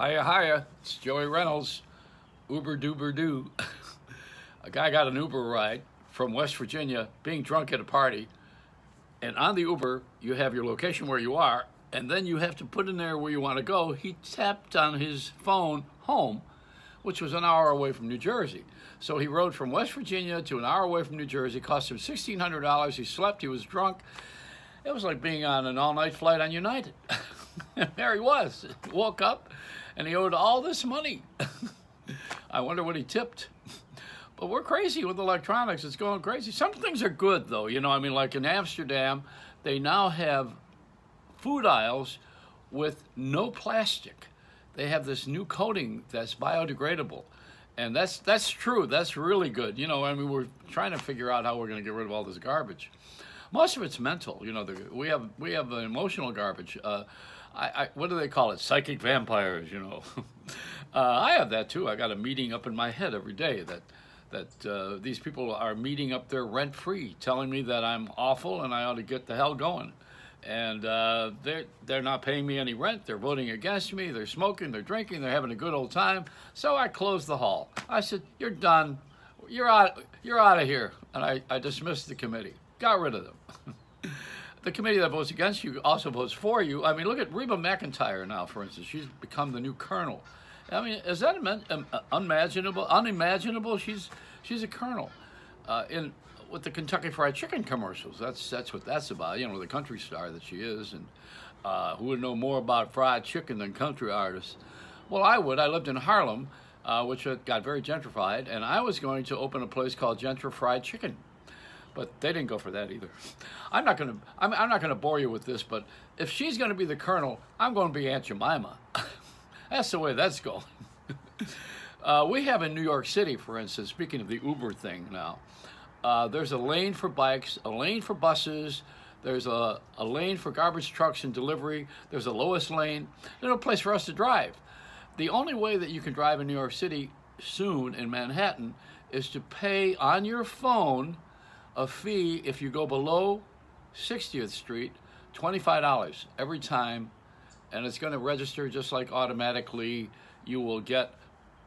Hiya, hiya. It's Joey Reynolds. Uber doober doo. A guy got an Uber ride from West Virginia being drunk at a party. And on the Uber, you have your location where you are, and then you have to put in there where you want to go. He tapped on his phone home, which was an hour away from New Jersey. So he rode from West Virginia to an hour away from New Jersey. It cost him $1,600. He slept. He was drunk. It was like being on an all-night flight on United. And there he was. He woke up, and he owed all this money. I wonder what he tipped. But we're crazy with electronics. It's going crazy. Some things are good, though. You know, I mean, like in Amsterdam, they now have food aisles with no plastic. They have this new coating that's biodegradable. And that's true. That's really good. You know, I mean, we're trying to figure out how we're going to get rid of all this garbage. Most of it's mental. You know, we have emotional garbage. What do they call it? Psychic vampires, you know. I have that too. I got a meeting up in my head every day that these people are meeting up there rent-free, telling me that I'm awful and I ought to get the hell going. And they're not paying me any rent. They're voting against me. They're smoking. They're drinking. They're having a good old time. So I closed the hall. I said, "You're done. You're out of here." And I dismissed the committee. Got rid of them. The committee that votes against you also votes for you. I mean, look at Reba McEntire now, for instance. She's become the new colonel. I mean, is that unimaginable? Unimaginable? She's a colonel with the Kentucky Fried Chicken commercials. That's what that's about. You know, the country star that she is, and who would know more about fried chicken than country artists? Well, I would. I lived in Harlem, which got very gentrified, and I was going to open a place called Gentra Fried Chicken. But they didn't go for that either. I'm not gonna bore you with this, but if she's gonna be the colonel, I'm gonna be Aunt Jemima. That's the way that's going. We have in New York City, for instance, speaking of the Uber thing now, there's a lane for bikes, a lane for buses, there's a lane for garbage trucks and delivery, there's a lowest lane. There's no place for us to drive. The only way that you can drive in New York City soon in Manhattan is to pay on your phone a fee if you go below 60th Street, $25 every time, and it's going to register just like automatically you will get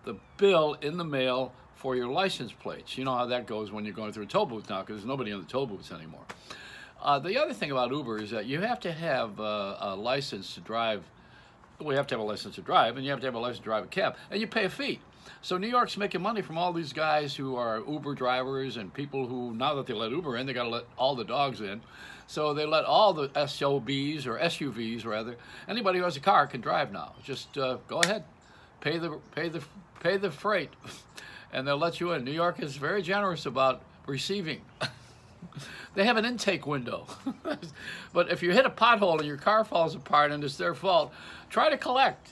the bill in the mail for your license plates. You know how that goes when you're going through a toll booth now, because there's nobody in the toll booths anymore. The other thing about Uber is that you have to have a license to drive. We have to have a license to drive, and you have to have a license to drive a cab, and you pay a fee. So New York's making money from all these guys who are Uber drivers and people who, now that they let Uber in, they got to let all the dogs in. So they let all the SUVs, or SUVs rather, anybody who has a car can drive now. Just go ahead, pay the freight, and they'll let you in. New York is very generous about receiving. They have an intake window. But if you hit a pothole and your car falls apart and it's their fault, try to collect.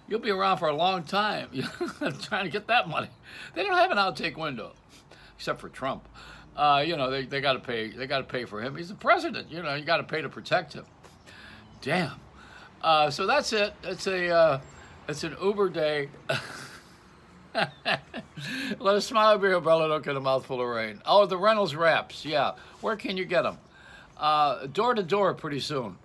You'll be around for a long time trying to get that money. They don't have an outtake window, except for Trump. You know, they got to pay. They got to pay for him. He's the president. You know, you got to pay to protect him. Damn. So that's it. It's an Uber day. Let a smile be your umbrella. Don't get a mouthful of rain. Oh, the Reynolds wraps. Yeah. Where can you get them? Door to door pretty soon.